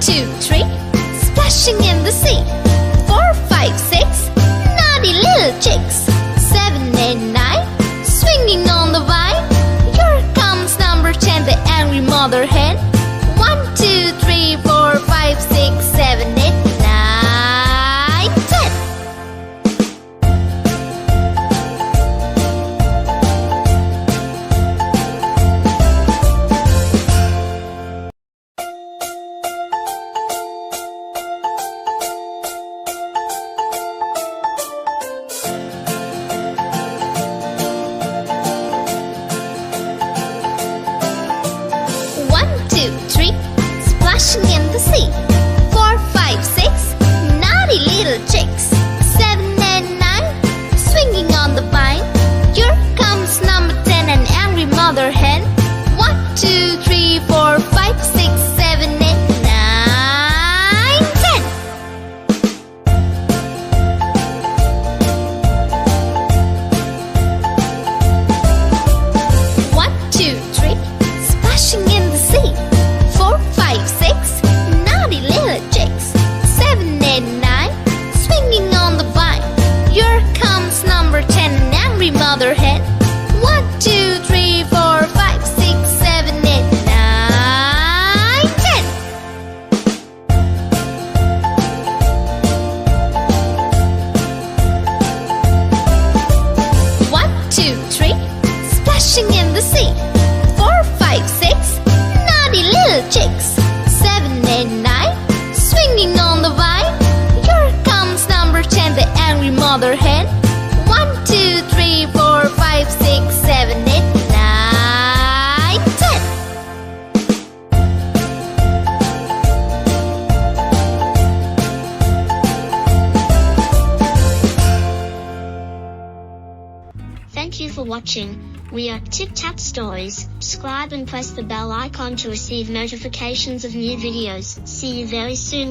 2, 3, splashing in the sea. 4, 5, 6, naughty little chicks. 7, 8, 9, swinging on the vine. Here comes number 10, the angry mother hen. 1, 2, 3, 4, 5, 6, 7, 8, 9, 10. Splashing in the sea. 4, 5, 6, naughty little chicks. 7 and 9, swinging on the vine. Here comes number 10, an angry mother hen. 1, 2, 3, 4, 5, 6, 7, 8, 9, 10. 1, 2, 3, splashing in the sea. 4, 5, 6, naughty little chicks. 7, 8, 9, swinging on the vine. Here comes number 10, an angry mother hen. 1, 2, 3, 4, 5, 6, 7, 8, 9, 10. One, 2, 3, splashing in the sea. 4, 5, 6, naughty little chicks. 7, 8, 9, swinging on the vine. Here comes number 10, the angry mother hen. 1, 2, 3, 4, 5, 6, 7, 8, 9, 10. Thank you for watching. We are Tip Tap Stories. Subscribe and press the bell icon to receive notifications of new videos. See you very soon.